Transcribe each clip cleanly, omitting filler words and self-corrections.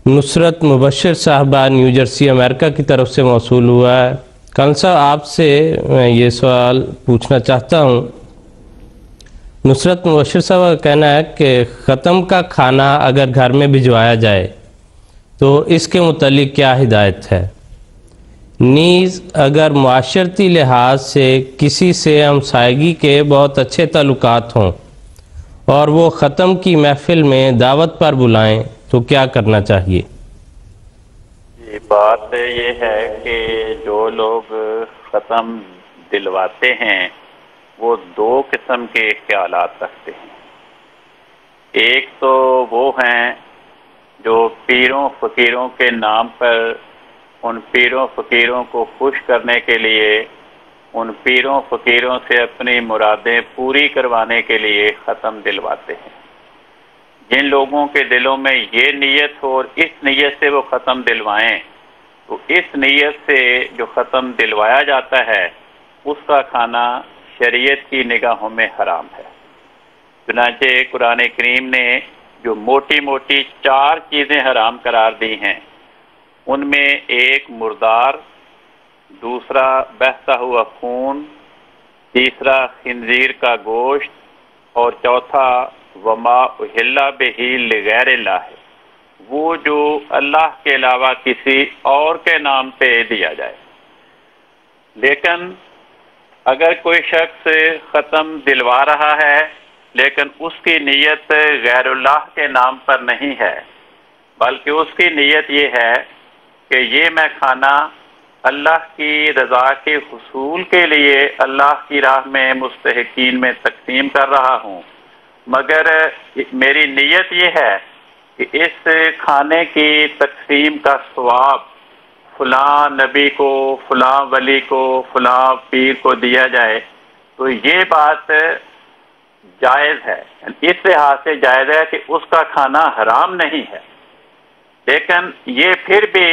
نصرت مبشر صاحبہ new Jersey امریکہ کی طرف سے موصول ہوا ہے۔ خان صاحب آپ سے میں یہ سوال پوچھنا چاہتا ہوں، نصرت مبشر صاحب کا کہنا ہے کہ ختم کا کھانا اگر گھر میں بھجوایا جائے تو اس کے متعلق کیا ہدایت ہے؟ نیز اگر معاشرتی لحاظ سے کسی سے ہمسائیگی کے بہت اچھے تعلقات ہوں اور وہ ختم کی محفل میں دعوت پر بلائیں تو کیا کرنا چاہیے؟ بات یہ ہے کہ جو لوگ ختم دلواتے ہیں وہ دو قسم کے خیالات رکھتے ہیں۔ ایک تو وہ ہیں جو پیروں فقیروں کے نام پر ان پیروں فقیروں کو خوش کرنے کے لیے ان پیروں فقیروں سے اپنی مرادیں پوری کروانے کے لیے ختم دلواتے ہیں۔ جن لوگوں کے دلوں میں یہ نیت ہو اور اس نیت سے وہ ختم دلوائیں تو اس نیت سے جو ختم دلوایا جاتا ہے اس کا کھانا شریعت کی نگاہوں میں حرام ہے۔ چنانچہ قرآن کریم نے جو موٹی موٹی 4 چیزیں حرام قرار دی ہیں ان میں ایک مردار، دوسرا بہتا ہوا خون، تیسرا خنزیر کا گوشت اور چوتھا وما اہل بہ لغیر اللہ ہے، وہ جو اللہ کے علاوہ کسی اور کے نام پہ دیا جائے۔ لیکن اگر کوئی شخص ختم دلوا رہا ہے لیکن اس کی نیت غیر اللہ کے نام پر نہیں ہے بلکہ اس کی نیت یہ ہے کہ یہ میں کھانا اللہ کی رضا کے حصول کے لیے اللہ کی راہ میں مستحقین میں تقسیم کر رہا ہوں، مگر میری نیت یہ ہے کہ اس کھانے کی تقسیم کا ثواب فلاں نبی کو، فلاں ولی کو، فلاں پیر کو دیا جائے، تو یہ بات جائز ہے، اس لحاظ سے جائز ہے کہ اس کا کھانا حرام نہیں ہے۔ لیکن یہ پھر بھی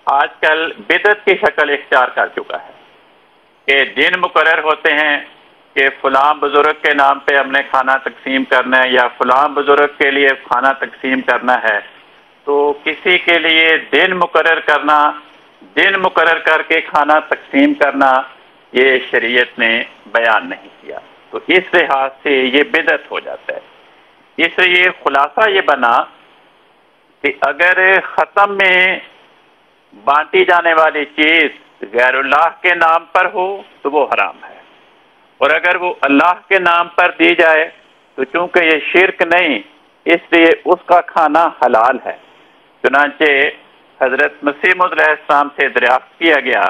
آج کل بدعت کی شکل اختیار کر چکا ہے کہ دن مقرر ہوتے ہیں کہ فلاں بزرگ کے نام پہ ہم نے کھانا تقسیم کرنا ہے یا فلاں بزرگ کے لیے کھانا تقسیم کرنا ہے، تو کسی کے لیے دن مقرر کرنا، دن مقرر کر کے کھانا تقسیم کرنا یہ شریعت نے بیان نہیں کیا، تو اس لحاظ سے یہ بدعت ہو جاتا ہے۔ اس لیے خلاصہ یہ بنا کہ اگر ختم میں بانٹی جانے والی چیز غیر اللہ کے نام پر ہو تو وہ حرام ہے، اور اگر وہ اللہ کے نام پر دی جائے تو چونکہ یہ شرک نہیں اس لیے اس کا کھانا حلال ہے۔ چنانچہ حضرت مسیح موعود علیہ السلام سے دریافت کیا گیا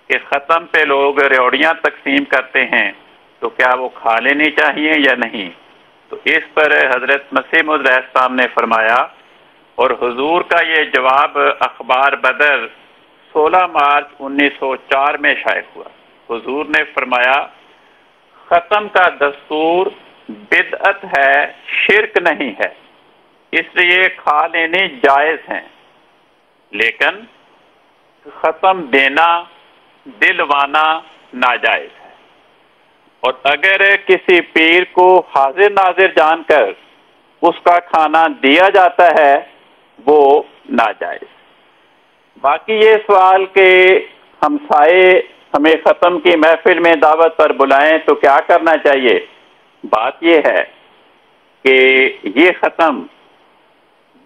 کہ ختم پہ لوگ ریوڑیاں تقسیم کرتے ہیں تو کیا وہ کھا لینی چاہیے یا نہیں؟ تو اس پر حضرت مسیح موعود علیہ السلام نے فرمایا، اور حضور کا یہ جواب اخبار بدر 16 مارچ 1904 میں شائع ہوا۔ حضور نے فرمایا ختم کا دستور بدعت ہے، شرک نہیں ہے، اس لیے کھا لینے جائز ہیں، لیکن ختم دینا، دلوانا ناجائز ہے، اور اگر کسی پیر کو حاضر ناظر جان کر اس کا کھانا دیا جاتا ہے وہ ناجائز۔ باقی یہ سوال کہ ہمسائے ہمیں ختم کی محفل میں دعوت پر بلائیں تو کیا کرنا چاہیے، بات یہ ہے کہ یہ ختم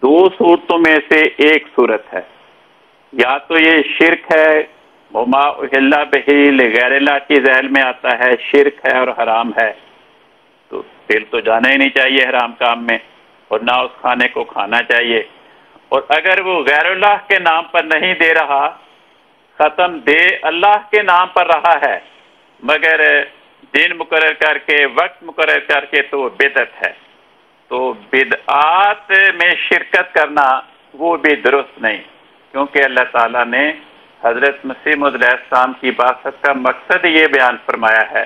2 صورتوں میں سے ایک صورت ہے، یا تو یہ شرک ہے، وما اہل بہ لغیر اللہ کی ذیل میں آتا ہے، شرک ہے اور حرام ہے، تو دل تو جانا ہی نہیں چاہیے حرام کام میں اور نہ اس کھانے کو کھانا چاہیے۔ اور اگر وہ غیر اللہ کے نام پر نہیں دے رہا، ختم دے اللہ کے نام پر رہا ہے مگر دن مقرر کر کے، وقت مقرر کر کے، تو وہ بدعت ہے، تو بدعات میں شرکت کرنا وہ بھی درست نہیں، کیونکہ اللہ تعالیٰ نے حضرت مسیح موعود علیہ السلام کی بعثت کا مقصد یہ بیان فرمایا ہے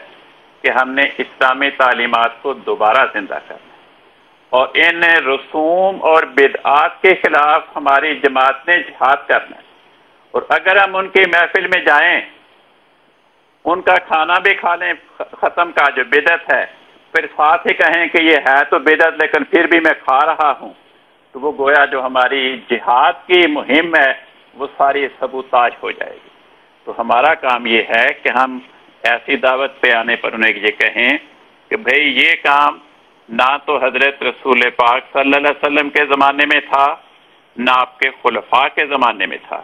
کہ ہم نے اسلامی تعلیمات کو دوبارہ زندہ کرنا، اور ان رسوم اور بدعات کے خلاف ہماری جماعت نے جہاد کرنا ہے، اور اگر ہم ان کی محفل میں جائیں، ان کا کھانا بھی کھا لیں ختم کا جو بدعت ہے، پھر ساتھ ہی کہیں کہ یہ ہے تو بدعت لیکن پھر بھی میں کھا رہا ہوں، تو وہ گویا جو ہماری جہاد کی مہم ہے وہ ساری سبوتاج ہو جائے گی۔ تو ہمارا کام یہ ہے کہ ہم ایسی دعوت پہ آنے پر انہیں یہ کہیں کہ بھئی یہ کام نہ تو حضرت رسول پاک صلی اللہ علیہ وسلم کے زمانے میں تھا، نہ آپ کے خلفاء کے زمانے میں تھا،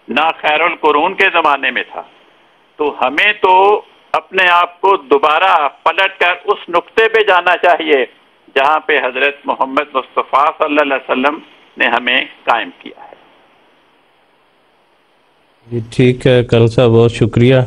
نہ خیر القرون کے زمانے میں تھا۔ تو ہمیں تو اپنے آپ کو دوبارہ پلٹ کر اس نقطے پہ جانا چاہیے جہاں پہ حضرت محمد مصطفیٰ صلی اللہ علیہ وسلم نے ہمیں قائم کیا ہے۔ جی ٹھیک ہے کرن صاحب، بہت شکریہ۔